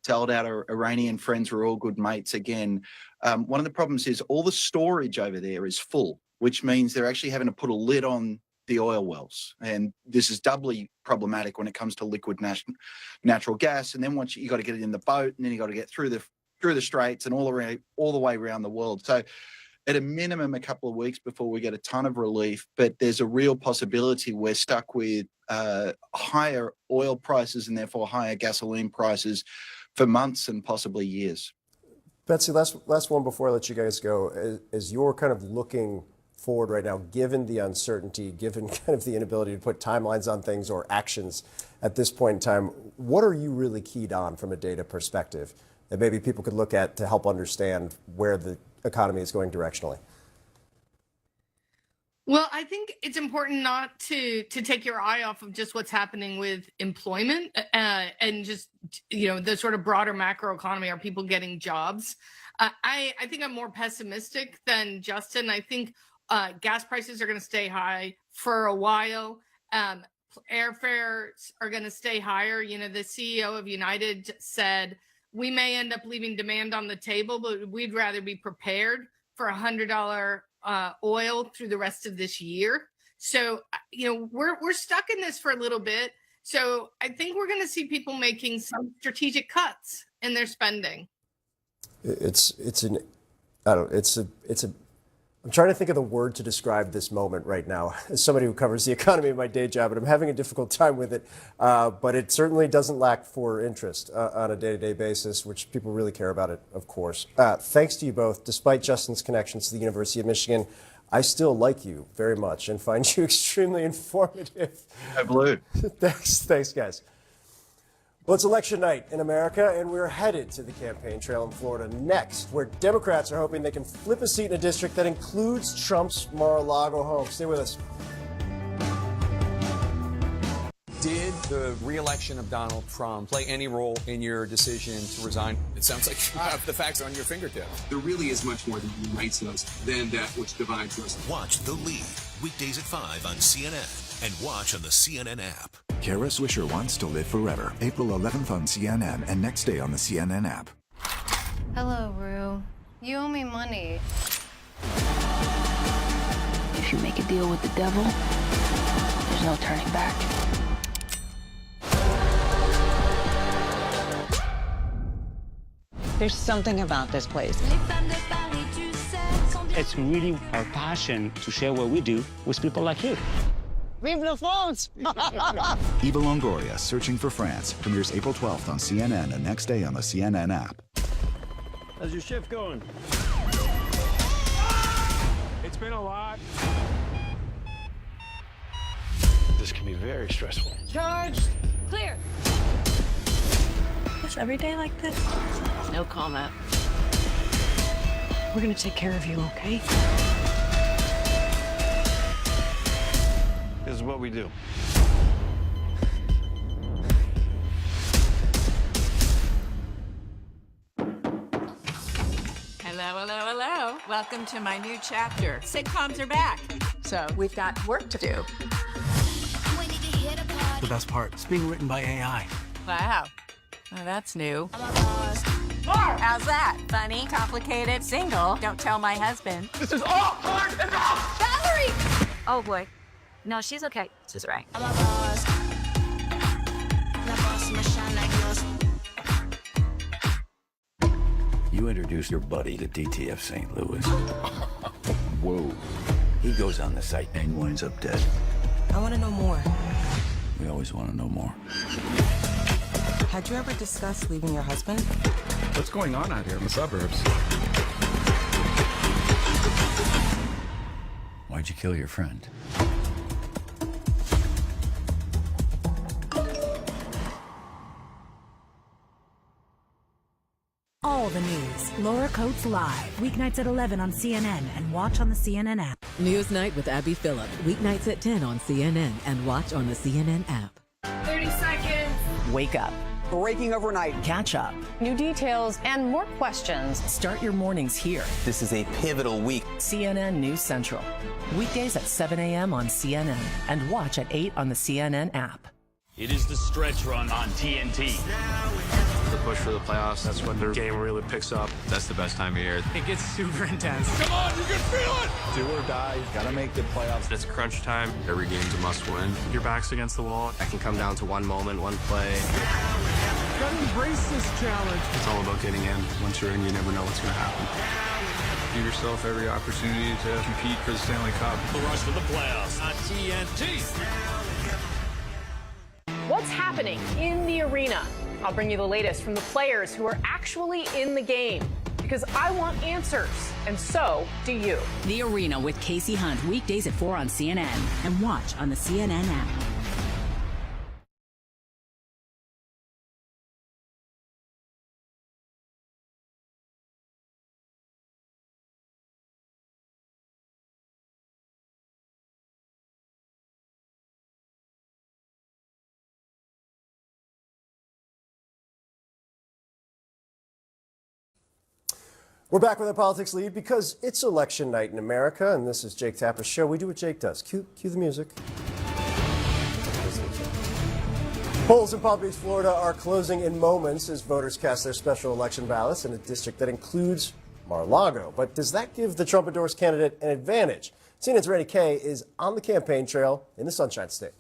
told our Iranian friends we're all good mates again, one of the problems is all the storage over there is full, which means they're actually having to put a lid on the oil wells. And this is doubly problematic when it comes to liquid natural gas. And then once you got to get it in the boat, and then you got to get through the straits and all the way around the world. So at a minimum, a couple of weeks before we get a ton of relief, but there's a real possibility we're stuck with higher oil prices and therefore higher gasoline prices for months and possibly years. Betsy, last one before I let you guys go. As you're kind of looking forward right now, given the uncertainty, given kind of the inability to put timelines on things or actions at this point in time, what are you really keyed on from a data perspective that maybe people could look at to help understand where the economy is going directionally? Well, I think it's important not to take your eye off of just what's happening with employment and just, the sort of broader macro economy. Are people getting jobs? I think I'm more pessimistic than Justin. I think gas prices are going to stay high for a while. Airfares are going to stay higher. The CEO of United said, we may end up leaving demand on the table, but we'd rather be prepared for $100 oil through the rest of this year. So, we're stuck in this for a little bit. So I think we're going to see people making some strategic cuts in their spending. I'm trying to think of the word to describe this moment right now as somebody who covers the economy in my day job, and I'm having a difficult time with it. But it certainly doesn't lack for interest on a day-to-day basis, which people really care about it, of course. Thanks to you both. Despite Justin's connections to the University of Michigan, I still like you very much and find you extremely informative. I believe. Thanks, guys. Well, it's election night in America, and we're headed to the campaign trail in Florida next, where Democrats are hoping they can flip a seat in a district that includes Trump's Mar-a-Lago home. Stay with us. Did the re-election of Donald Trump play any role in your decision to resign? It sounds like you have the facts on your fingertips. There really is much more that unites us than that which divides us. Watch The Lead, weekdays at 5 on CNN, and watch on the CNN app. Kara Swisher Wants to Live Forever. April 11th on CNN and next day on the CNN app. Hello, Rue. You owe me money. If you make a deal with the devil, there's no turning back. There's something about this place. It's really our passion to share what we do with people like you. Vive la France! Eva Longoria, Searching for France, premieres April 12th on CNN and next day on the CNN app. How's your shift going? It's been a lot. This can be very stressful. Charged. Clear. Is every day like this? No comment. We're gonna take care of you, okay? This is what we do. Hello, hello, hello. Welcome to my new chapter. Sitcoms are back. So we've got work to do. The best part, it's being written by AI. Wow. Well, that's new. How's that? Funny, complicated, single. Don't tell my husband. This is all hard enough! Valerie! Oh boy. No, she's okay. This is right. You introduce your buddy to DTF St. Louis. Whoa. He goes on the site and winds up dead. I want to know more. We always want to know more. Had you ever discussed leaving your husband? What's going on out here in the suburbs? Why'd you kill your friend? All the news. Laura Coates Live. Weeknights at 11 on CNN and watch on the CNN app. Newsnight with Abby Phillip. Weeknights at 10 on CNN and watch on the CNN app. 30 seconds. Wake up. Breaking overnight. Catch up. New details and more questions. Start your mornings here. This is a pivotal week. CNN News Central. Weekdays at 7 a.m. on CNN and watch at 8 on the CNN app. It is the stretch run on TNT. The push for the playoffs, that's when their game really picks up. That's the best time of year. It gets super intense. Come on, you can feel it! Do or die, gotta make the playoffs. It's crunch time. Every game's a must win. Your back's against the wall. I can come down to one moment, one play. You gotta embrace this challenge. It's all about getting in. Once you're in, you never know what's gonna happen. Give yourself every opportunity to compete for the Stanley Cup. The rush for the playoffs on TNT. What's happening in the arena? I'll bring you the latest from the players who are actually in the game. Because I want answers, and so do you. The Arena with Casey Hunt. Weekdays at 4 on CNN and watch on the CNN app. We're back with our politics lead because it's election night in America, and this is Jake Tapper's show. We do what Jake does. Cue the music. Polls in Palm Beach, Florida are closing in moments as voters cast their special election ballots in a district that includes Mar-a-Lago. But does that give the Trump-endorsed candidate an advantage? CNN's Randy Kay is on the campaign trail in the Sunshine State.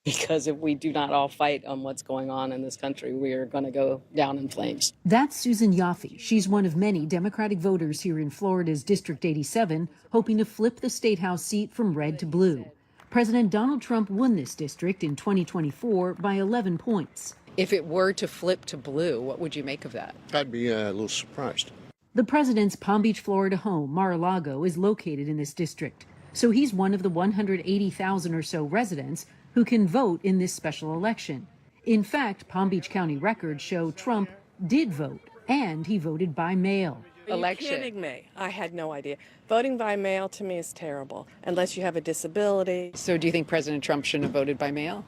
Because if we do not all fight on what's going on in this country, we are going to go down in flames. That's Susan Yaffe. She's one of many Democratic voters here in Florida's District 87, hoping to flip the state house seat from red to blue. President Donald Trump won this district in 2024 by 11 points. If it were to flip to blue, what would you make of that? I'd be a little surprised. The president's Palm Beach, Florida home, Mar-a-Lago, is located in this district. So he's one of the 180,000 or so residents who can vote in this special election. In fact, Palm Beach County records show Trump did vote, and he voted by mail. Election. You're kidding me. I had no idea. Voting by mail to me is terrible, unless you have a disability. So do you think President Trump shouldn't have voted by mail?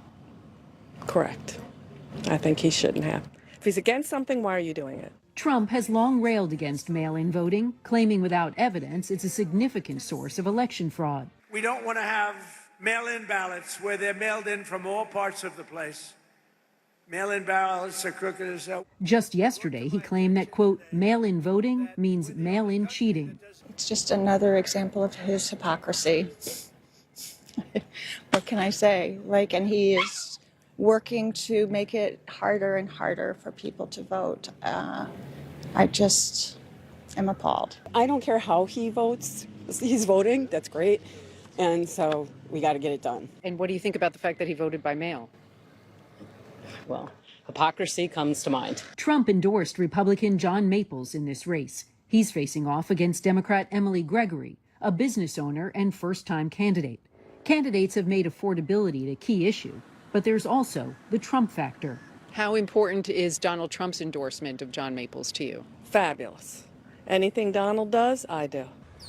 Correct. I think he shouldn't have. If he's against something, why are you doing it? Trump has long railed against mail-in voting, claiming without evidence it's a significant source of election fraud. We don't want to have mail-in ballots where they're mailed in from all parts of the place. Mail-in ballots are crooked as hell. Just yesterday, he claimed that, quote, mail-in voting means mail-in cheating. It's just another example of his hypocrisy. What can I say? And he is working to make it harder and harder for people to vote. I just am appalled. I don't care how he votes. He's voting. That's great. And so we got to get it done. And what do you think about the fact that he voted by mail? Well, hypocrisy comes to mind. Trump endorsed Republican John Maples in this race. He's facing off against Democrat Emily Gregory, a business owner and first-time candidate. Candidates have made affordability the key issue, but there's also the Trump factor. How important is Donald Trump's endorsement of John Maples to you? Fabulous. Anything Donald does, I do.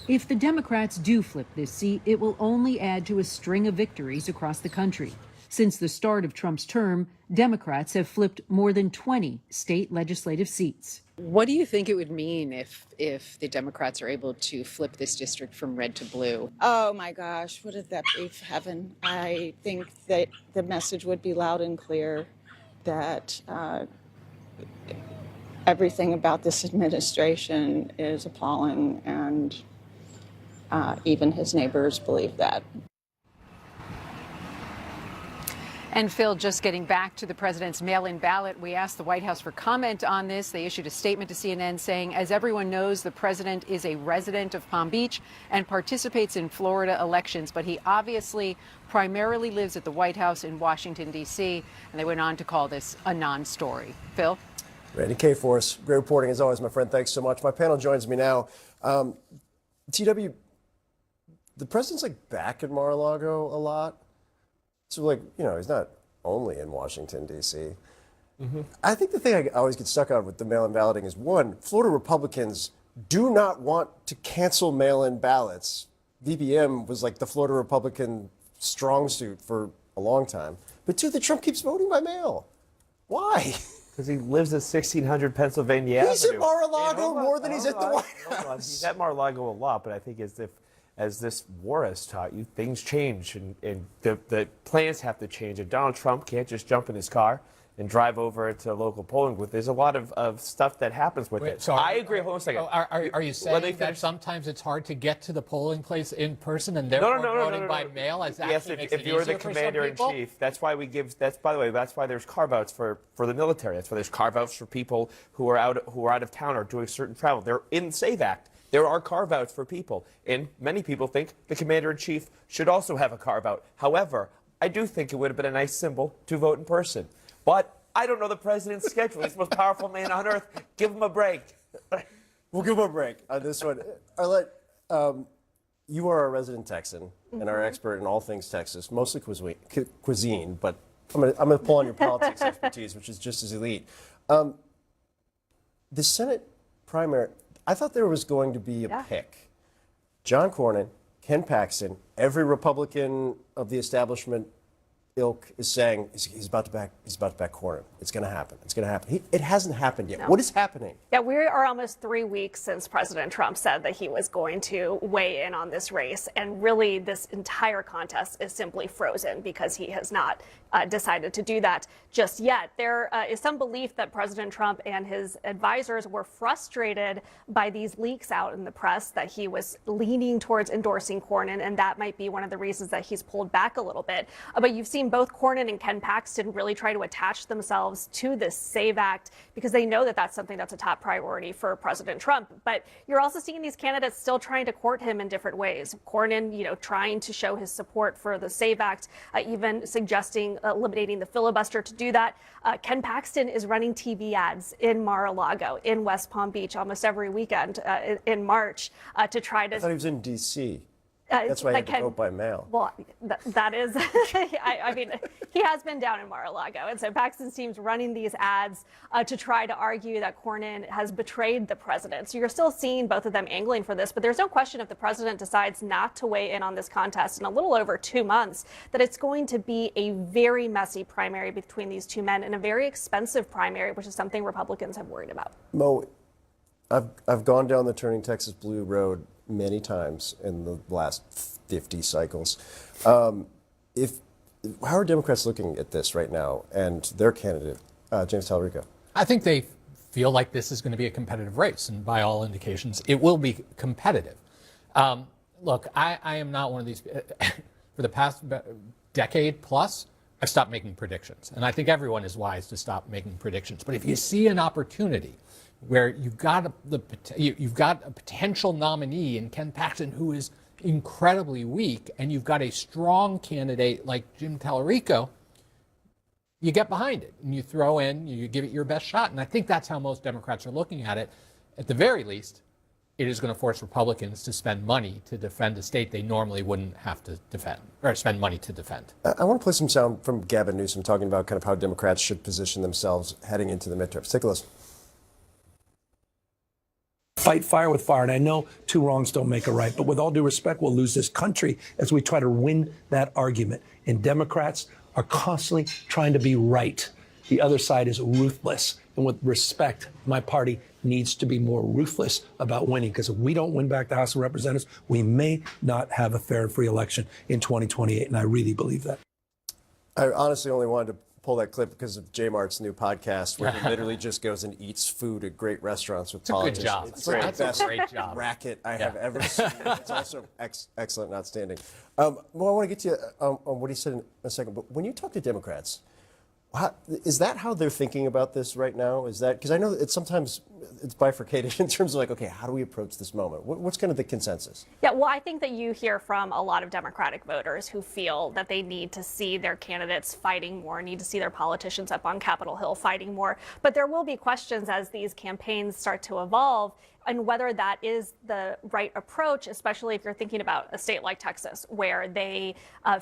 If the Democrats do flip this seat, it will only add to a string of victories across the country. Since the start of Trump's term, Democrats have flipped more than 20 state legislative seats. What do you think it would mean if the Democrats are able to flip this district from red to blue? Oh my gosh, would that be heaven? I think that the message would be loud and clear that everything about this administration is appalling, and even his neighbors believe that. And Phil, just getting back to the president's mail-in ballot, we asked the White House for comment on this. They issued a statement to CNN saying, as everyone knows, the president is a resident of Palm Beach and participates in Florida elections, but he obviously primarily lives at the White House in Washington, D.C., and they went on to call this a non-story. Phil? Randy K. for us. Great reporting as always, my friend. Thanks so much. My panel joins me now. TW, the president's back at Mar-a-Lago a lot. So, he's not only in Washington, D.C. Mm-hmm. I think the thing I always get stuck on with the mail-in balloting is, one, Florida Republicans do not want to cancel mail-in ballots. VBM was the Florida Republican strong suit for a long time. But two, that Trump keeps voting by mail. Why? Because he lives at 1600 Pennsylvania Avenue. He's at Mar-a-Lago more than he's at the White House. He's at Mar-a-Lago a lot, but I think as this war has taught you, things change, and the plans have to change. And Donald Trump can't just jump in his car and drive over to a local polling booth. There's a lot of stuff that happens with it. So I agree. Hold on a second. Are you saying that sometimes it's hard to get to the polling place in person and therefore voting by mail? Yes, if you're the commander-in-chief, that's why we give. By the way, that's why there's carve-outs for the military. That's why there's carve-outs for people who are out of town or doing certain travel. They're in the SAVE Act. There are carve-outs for people, and many people think the commander-in-chief should also have a carve-out. However, I do think it would have been a nice symbol to vote in person. But I don't know the president's schedule. He's the most powerful man on earth. Give him a break. We'll give him a break on this one. Arlette, you are a resident Texan and our expert in all things Texas, mostly cuisine, but I'm gonna pull on your politics expertise, which is just as elite. The Senate primary, I thought there was going to be a pick. John Cornyn, Ken Paxton, every Republican of the establishment ilk is saying he's about to back Cornyn. It's going to happen. It's going to happen. It hasn't happened yet. No. What is happening? Yeah, we are almost 3 weeks since President Trump said that he was going to weigh in on this race, and really this entire contest is simply frozen because he has not decided to do that just yet. There is some belief that President Trump and his advisors were frustrated by these leaks out in the press that he was leaning towards endorsing Cornyn, and that might be one of the reasons that he's pulled back a little bit. But you've seen both Cornyn and Ken Paxton really try to attach themselves to this SAVE Act because they know that that's something that's a top priority for President Trump. But you're also seeing these candidates still trying to court him in different ways. Cornyn, trying to show his support for the SAVE Act, even suggesting eliminating the filibuster to do that. Ken Paxton is running TV ads in Mar-a-Lago, in West Palm Beach, almost every weekend in March to try to. I thought he was in D.C. That's why he had to vote by mail. Well, that is, I mean, he has been down in Mar-a-Lago. And so Paxton's team's running these ads to try to argue that Cornyn has betrayed the president. So you're still seeing both of them angling for this. But there's no question if the president decides not to weigh in on this contest in a little over 2 months, that it's going to be a very messy primary between these two men and a very expensive primary, which is something Republicans have worried about. Mo, I've gone down the Turning Texas Blue road many times in the last 50 cycles. how are Democrats looking at this right now and their candidate, James Talarico? I think they feel like this is going to be a competitive race, and by all indications, it will be competitive. Look, I am not one of these. For the past decade plus, I've stopped making predictions, and I think everyone is wise to stop making predictions. But if you see an opportunity where you've got a potential nominee in Ken Paxton who is incredibly weak, and you've got a strong candidate like Jim Talarico, you get behind it and you throw in, you give it your best shot. And I think that's how most Democrats are looking at it. At the very least, it is going to force Republicans to spend money to defend a state they normally wouldn't have to defend, or spend money to defend. I want to play some sound from Gavin Newsom talking about kind of how Democrats should position themselves heading into the midterms. Take a listen. Fight fire with fire. And I know two wrongs don't make a right, but with all due respect, we'll lose this country as we try to win that argument. And Democrats are constantly trying to be right. The other side is ruthless. And with respect, my party needs to be more ruthless about winning, because if we don't win back the House of Representatives, we may not have a fair and free election in 2028. And I really believe that. I honestly only wanted to pull that clip because of J Mart's new podcast, where he literally just goes and eats food at great restaurants with politicians. Good job. It's like the best great job. racket I have ever seen. It's also excellent and outstanding. Well, I want to get to you on what he said in a second, but when you talk to Democrats, is that how they're thinking about this right now? Is that, because I know that sometimes it's bifurcated in terms of like, okay, how do we approach this moment? What's kind of the consensus? Yeah, well, I think that you hear from a lot of Democratic voters who feel that they need to see their candidates fighting more, need to see their politicians up on Capitol Hill fighting more. But there will be questions as these campaigns start to evolve, and whether that is the right approach, especially if you're thinking about a state like Texas, where they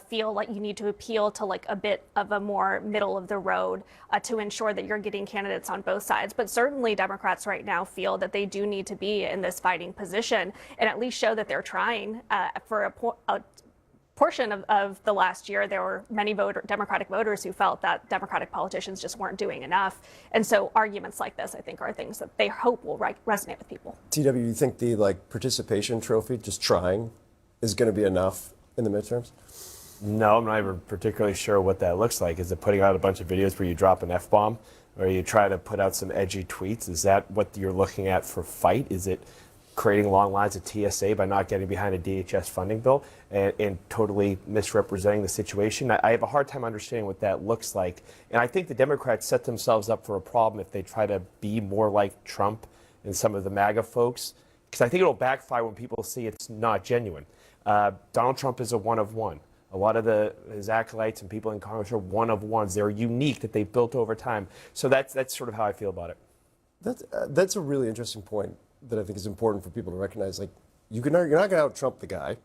feel like you need to appeal to like a bit of a more middle of the road to ensure that you're getting candidates on both sides. But certainly Democrats right now feel that they do need to be in this fighting position and at least show that they're trying. For a portion of the last year, there were many Democratic voters who felt that Democratic politicians just weren't doing enough. And so arguments like this, I think, are things that they hope will resonate with people. TW, you think the participation trophy, just trying, is going to be enough in the midterms? No, I'm not even particularly sure what that looks like. Is it putting out a bunch of videos where you drop an F-bomb, or you try to put out some edgy tweets? Is that what you're looking at for fight? Is it creating long lines of TSA by not getting behind a DHS funding bill and totally misrepresenting the situation? I have a hard time understanding what that looks like. And I think the Democrats set themselves up for a problem if they try to be more like Trump and some of the MAGA folks, because I think it'll backfire when people see it's not genuine. Donald Trump is a one of one. A lot of his acolytes and people in Congress are one of ones. They're unique, that they've built over time. So that's sort of how I feel about it. That's a really interesting point that I think is important for people to recognize. Like, you're not going to out-Trump the guy.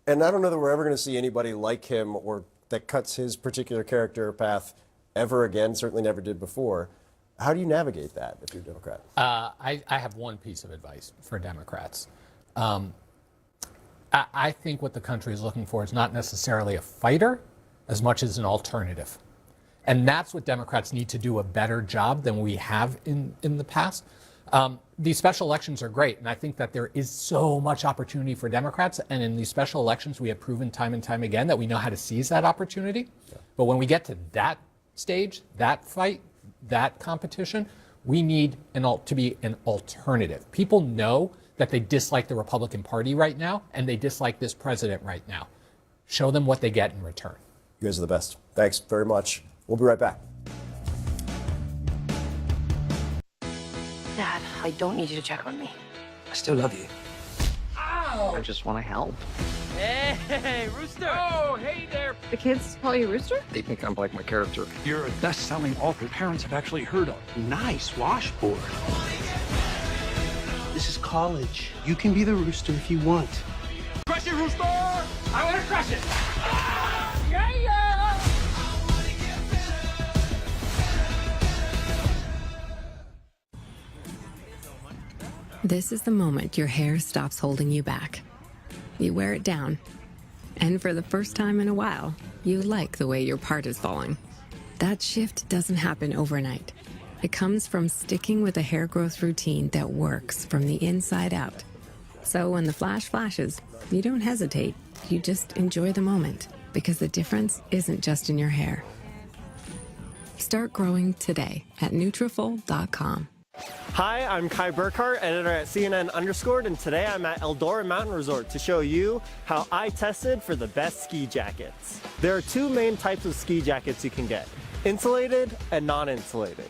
And I don't know that we're ever going to see anybody like him or that cuts his particular character path ever again, certainly never did before. How do you navigate that if you're a Democrat? I have one piece of advice for Democrats. I think what the country is looking for is not necessarily a fighter as much as an alternative. And that's what Democrats need to do a better job than we have in the past. These special elections are great, and I think that there is so much opportunity for Democrats, and in these special elections we have proven time and time again that we know how to seize that opportunity. Yeah. But when we get to that stage, that fight, that competition, we need to be an alternative. People know that they dislike the Republican Party right now, and they dislike this president right now. Show them what they get in return. You guys are the best. Thanks very much. We'll be right back. Dad, I don't need you to check on me. I still love you. Ow! I just want to help. Hey, Rooster! Oh, hey there! The kids call you Rooster? They think I'm like my character. You're a best-selling author parents have actually heard of. Nice washboard. This is college. You can be the Rooster if you want. Crush it, Rooster! I want to crush it! Ah! Yeah! This is the moment your hair stops holding you back. You wear it down. And for the first time in a while, you like the way your part is falling. That shift doesn't happen overnight. It comes from sticking with a hair growth routine that works from the inside out. So when the flash flashes, you don't hesitate. You just enjoy the moment. Because the difference isn't just in your hair. Start growing today at Nutrafol.com. Hi, I'm Kai Burkhart, editor at CNN Underscored, and today I'm at Eldora Mountain Resort to show you how I tested for the best ski jackets. There are two main types of ski jackets you can get, insulated and non-insulated.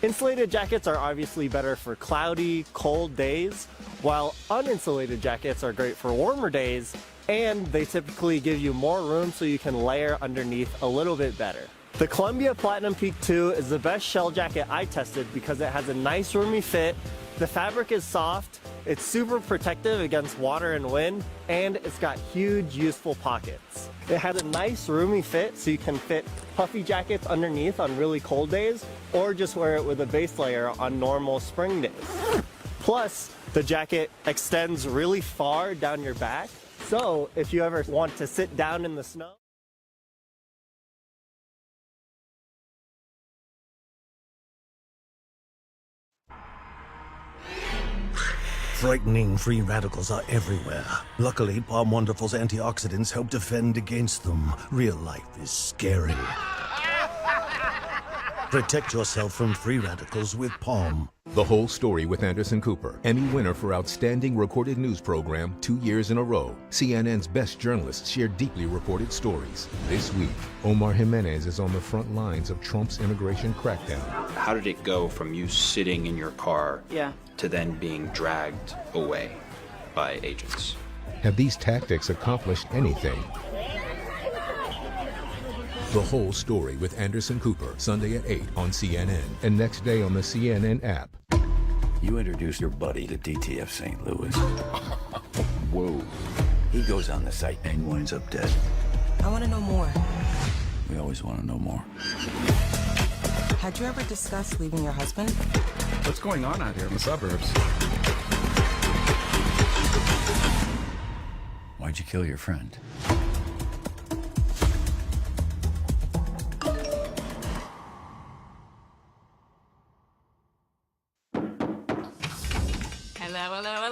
Insulated jackets are obviously better for cloudy, cold days, while uninsulated jackets are great for warmer days, and they typically give you more room so you can layer underneath a little bit better. The Columbia Platinum Peak 2 is the best shell jacket I tested because it has a nice roomy fit, the fabric is soft, it's super protective against water and wind, and it's got huge useful pockets. It has a nice roomy fit so you can fit puffy jackets underneath on really cold days, or just wear it with a base layer on normal spring days. Plus, the jacket extends really far down your back, so if you ever want to sit down in the snow, Frightening free radicals are everywhere. Luckily, Palm Wonderful's antioxidants help defend against them. Real life is scary. Protect yourself from free radicals with Palm. The Whole Story with Anderson Cooper, Emmy winner for Outstanding Recorded News Program 2 years in a row. CNN's best journalists share deeply reported stories. This week, Omar Jimenez is on the front lines of Trump's immigration crackdown. How did it go from you sitting in your car to then being dragged away by agents? Have these tactics accomplished anything? The Whole Story with Anderson Cooper, Sunday at 8 on CNN, and next day on the CNN app. You introduce your buddy to DTF St. Louis. Whoa. He goes on the site and winds up dead. I want to know more. We always want to know more. Had you ever discussed leaving your husband? What's going on out here in the suburbs? Why'd you kill your friend?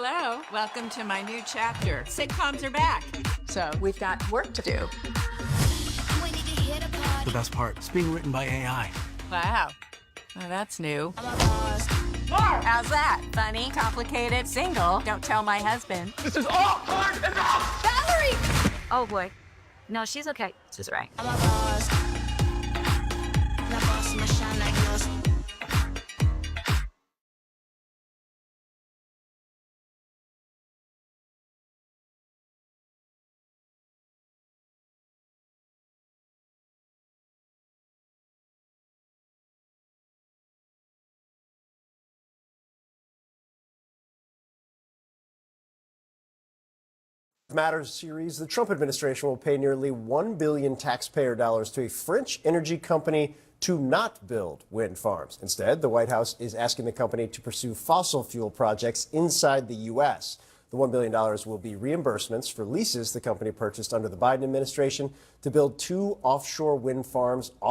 Hello. Welcome to my new chapter. Sitcoms are back. So we've got work to do. The best part, it's being written by AI. Wow. Well, that's new. How's that? Funny, complicated, single. Don't tell my husband. This is all hard enough! Valerie! Oh boy. No, she's okay. She's right. Matters series, the Trump administration will pay nearly $1 billion taxpayer dollars to a French energy company to not build wind farms. Instead, the White House is asking the company to pursue fossil fuel projects inside the U.S. The $1 billion will be reimbursements for leases the company purchased under the Biden administration to build 2 offshore wind farms off